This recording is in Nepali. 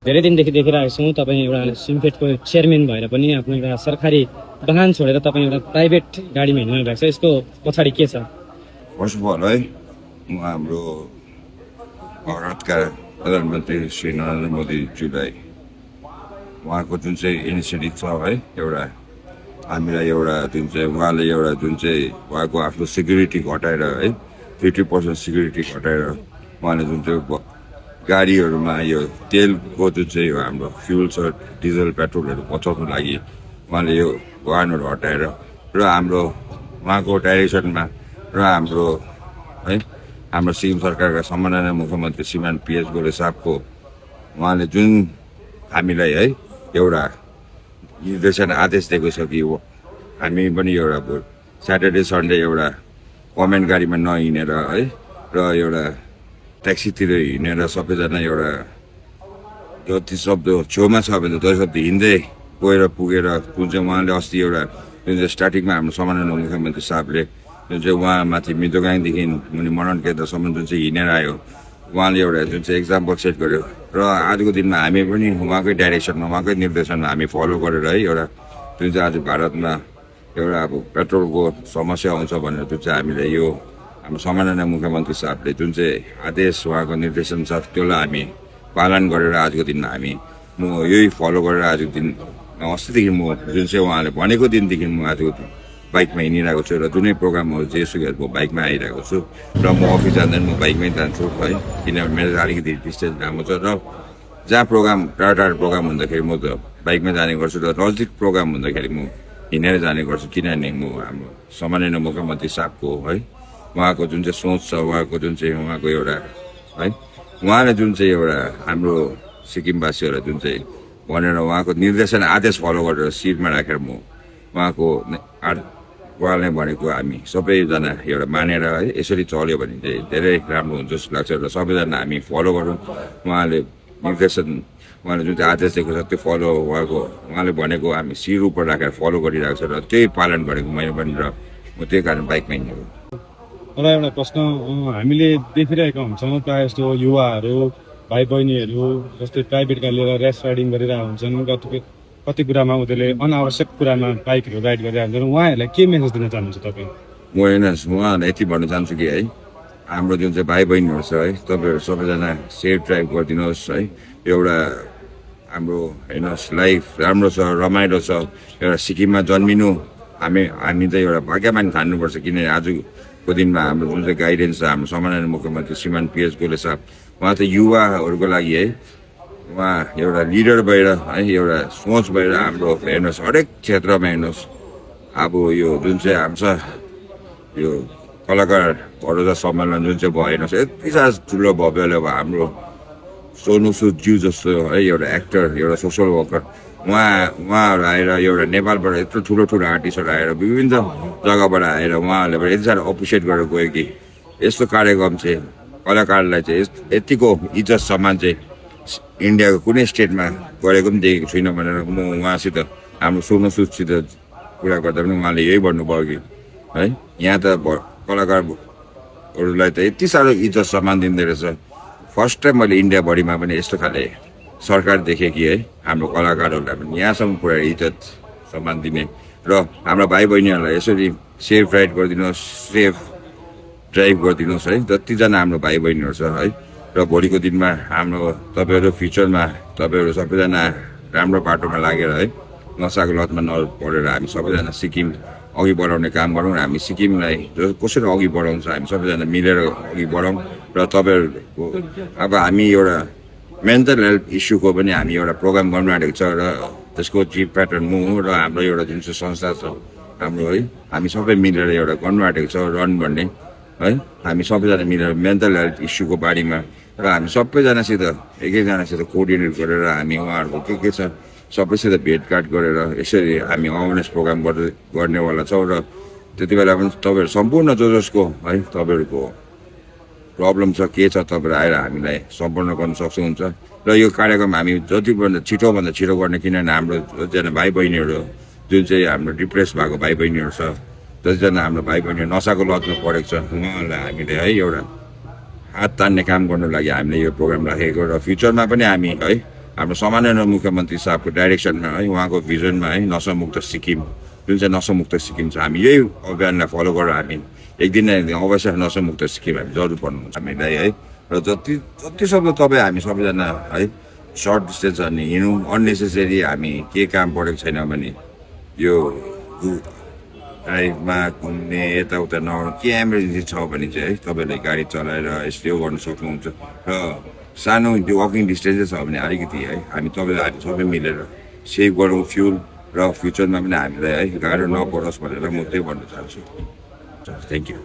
धेरै दिनदेखि देखिरहेको छौँ तपाईँ एउटा सिमफेडको चेयरम्यान भएर पनि आफ्नो एउटा सरकारी वाहन छोडेर तपाईँ एउटा प्राइभेट गाडीमा हिँड्नु भएको छ। यसको पछाडि के छ? फर्स्ट अफ अल है म हाम्रो भारतका प्रधानमन्त्री श्री नरेन्द्र मोदीज्यूलाई उहाँको जुन चाहिँ इनिसिएटिभ छ है एउटा हामीलाई एउटा जुन चाहिँ उहाँले एउटा जुन चाहिँ उहाँको आफ्नो सिक्युरिटी घटाएर है 50% सिक्युरिटी घटाएर उहाँले जुन चाहिँ गाडीहरूमा यो तेलको जुन चाहिँ हाम्रो फ्युल छ डिजल पेट्रोलहरू बचाउनु लागि उहाँले यो वाहनहरू हटाएर र हाम्रो उहाँको डाइरेक्सनमा र हाम्रो है हाम्रो सिक्किम सरकारका सम्माननीय मुख्यमन्त्री श्रीमान PS गोले साहबको उहाँले जुन हामीलाई है एउटा निर्देशन आदेश दिएको छ कि हामी पनि एउटा स्याटरडे सन्डे एउटा गभर्मेन्ट गाडीमा नहिँडेर है र एउटा ट्याक्सीतिर हिँडेर सबैजना एउटा जति शब्द छेउमा छ भने जति शब्द हिँड्दै गएर पुगेर जुन चाहिँ उहाँले अस्ति एउटा जुन चाहिँ स्टार्टिङमा हाम्रो सम्माननीय मुख्यमन्त्री साहबले जुन चाहिँ उहाँ माथि मितोगाङदेखि मुनि मनन केन्द्रसम्म जुन चाहिँ हिँडेर आयो उहाँले एउटा जुन चाहिँ एक्जाम्पल सेट गर्यो र आजको दिनमा हामी पनि उहाँकै डाइरेक्सनमा उहाँकै निर्देशनमा हामी फलो गरेर है एउटा जुन चाहिँ आज भारतमा एउटा अब पेट्रोलको समस्या आउँछ भनेर जुन चाहिँ हामीले यो हाम्रो सम्माननीय मुख्यमन्त्री साहबले जुन चाहिँ आदेश उहाँको निर्देशन छ त्यसलाई हामी पालन गरेर आजको दिनमा हामी म यही फलो गरेर आजको दिन अस्तिदेखि म जुन चाहिँ उहाँले भनेको दिनदेखि म आजको बाइकमा हिँडिरहेको छु र जुनै प्रोग्रामहरू जेसुकै म बाइकमा आइरहेको छु र म अफिस जाँदा म बाइकमै जान्छु है किनभने मेरो अलिकति डिस्टेन्स राम्रो छ र जहाँ प्रोग्राम टाढा प्रोग्राम हुँदाखेरि म त बाइकमै जाने गर्छु र नजिक प्रोग्राम हुँदाखेरि म हिँडेर जाने गर्छु किनभने म हाम्रो सम्माननीय मुख्यमन्त्री साहबको है उहाँको जुन चाहिँ सोच छ उहाँको जुन चाहिँ उहाँको एउटा है उहाँले जुन चाहिँ एउटा हाम्रो सिक्किमवासीहरूलाई जुन चाहिँ भनेर उहाँको निर्देशन आदेश फलो गरेर सिटमा राखेर म उहाँको उहाँले भनेको हामी सबैजना एउटा मानेर है यसरी चल्यो भने चाहिँ धेरै राम्रो हुन्छ जस्तो लाग्छ र सबैजना हामी फलो गरौँ उहाँले निर्देशन उहाँले जुन चाहिँ आदेश दिएको छ त्यो फलो उहाँले भनेको हामी शिर उपर राखेर फलो गरिरहेको छ र त्यही पालन गरेको मैले पनि र म त्यही कारण बाइकमा हिँडेको। मलाई एउटा प्रश्न हामीले देखिरहेका हुन्छौँ प्रायः जस्तो युवाहरू भाइ बहिनीहरू जस्तै प्राइभेट गाडी लिएर रेस राइडिङ गरिरहेका हुन्छन् कति कुरामा उनीहरूले अनावश्यक कुरामा बाइकहरू राइड गरिरहेका हुन्छन् उहाँहरूलाई के मेसेज दिन चाहनुहुन्छ तपाईँ? म उहाँहरूलाई यति भन्न चाहन्छु कि है हाम्रो जुन चाहिँ भाइ बहिनीहरू छ है तपाईँहरू सबैजना सेफ ड्राइभ गरिदिनुहोस् है एउटा हाम्रो हेर्नुहोस् लाइफ राम्रो छ रमाइलो छ एउटा सिक्किममा जन्मिनु हामी त एउटा भाग्यमान ठान्नुपर्छ किनभने आजको दिनमा हाम्रो जुन चाहिँ गाइडेन्स छ हाम्रो सम्माननीय मुख्यमन्त्री श्रीमान PS गोले साहब उहाँ त युवाहरूको लागि है उहाँ एउटा लिडर भएर है एउटा सोच भएर हाम्रो हेर्नुहोस् हरेक क्षेत्रमा हेर्नुहोस् अब यो जुन चाहिँ हाम्रो यो कलाकारहरू सम्मेलन जुन चाहिँ भयो हेर्नुहोस् यति साह्रो ठुलो भव्यले अब हाम्रो सोनु सुद ज्यू जस्तो है एउटा एक्टर एउटा सोसल वर्कर उहाँहरू आएर एउटा नेपालबाट यत्रो ठुलो ठुलो आर्टिस्टहरू आएर विभिन्न जग्गाबाट आएर उहाँहरूले पनि यति साह्रो एप्रिसिएट गरेर गयो कि यस्तो कार्यक्रम चाहिँ कलाकारलाई चाहिँ यतिको इज्जत सम्मान चाहिँ इन्डियाको कुनै स्टेटमा गरेको पनि देखेको छुइनँ भनेर म उहाँसित हाम्रो सोनु सुदसित कुरा गर्दा पनि उहाँले यही भन्नुभयो कि है यहाँ त कलाकारहरूलाई त यति साह्रो इज्जत सम्मान दिँदो रहेछ फर्स्ट टाइम मैले इन्डियाभरिमा पनि यस्तो खाले सरकार देखेँ कि है हाम्रो कलाकारहरूलाई पनि यहाँसम्म पुऱ्याएर इज्जत सम्मान दिने र हाम्रो भाइ बहिनीहरूलाई यसरी सेफ राइड गरिदिनुहोस् सेफ ड्राइभ गरिदिनुहोस् है जतिजना हाम्रो भाइ बहिनीहरू छ है र भोलिको दिनमा हाम्रो तपाईँहरू फ्युचरमा तपाईँहरू सबैजना राम्रो बाटोमा लागेर है नसाको लतमा नपरेर हामी सबैजना सिक्किम अघि बढाउने काम गरौँ हामी सिक्किमलाई कसरी अघि बढाउँछ हामी सबैजना मिलेर अघि बढाउँ र तपाईँहरूको अब हामी एउटा मेन्टल हेल्थ इस्युको पनि हामी एउटा प्रोग्राम गर्नु आँटेको छ र त्यसको चिफ प्याटर्न म हो र हाम्रो एउटा जुन चाहिँ संस्था छ हाम्रो है हामी सबै मिलेर एउटा गर्नु आँटेको छ रन भन्ने है हामी सबैजना मिलेर मेन्टल हेल्थ इस्युको बारेमा र हामी सबैजनासित एकैजनासित कोअर्डिनेट गरेर हामी उहाँहरूको के छ सबैसित भेटघाट गरेर यसरी हामी अवेरनेस प्रोग्राम गर्नेवाला छौँ र त्यति बेला पनि तपाईँहरू सम्पूर्ण जसको है तपाईँहरूको प्रब्लम छ के छ तपाईँहरू आएर हामीलाई सम्पूर्ण गर्न सक्नुहुन्छ र यो कार्यक्रम हामी जतिभन्दा छिटो गर्ने किनभने हाम्रो जतिजना भाइ बहिनीहरू जुन चाहिँ हाम्रो डिप्रेस भएको भाइ बहिनीहरू छ जतिजना हाम्रो भाइ बहिनीहरू नसाको लतमा परेको छ उहाँहरूलाई हामीले है एउटा हात तान्ने काम गर्नु लागि हामीले यो प्रोग्राम राखेको र फ्युचरमा पनि हामी है हाम्रो सामान्य मुख्यमन्त्री साहबको डाइरेक्सनमा है उहाँको भिजनमा है नसामुक्त सिक्किम जुन चाहिँ नसामुक्त सिक्किम छ हामी यही अभियानलाई फलो गरेर हामी एक दिन न एक दिन अवश्य नसामुक्त सिक्किम हामी जरुर पर्नुहुन्छ हामीलाई है र जति जतिसक्दो तपाईँ हामी सबैजना है सर्ट डिस्टेन्स अनि हिँडौँ अननेसेसरी हामी के काम परेको छैन भने यो ड्राइभमा घुम्ने यताउता नगर्नु के इमर्जेन्सी छ भने चाहिँ है तपाईँले गाडी चलाएर स्टे गर्नु सक्नुहुन्छ र सानो त्यो वकिङ डिस्टेन्स छ भने अलिकति है हामी तपाईँलाई हामी सबै मिलेर सेभ गरौँ फ्युल र फ्युचरमा पनि हामीलाई है गाह्रो नपरोस् भनेर म त्यही भन्न चाहन्छु थ्याङ्क यू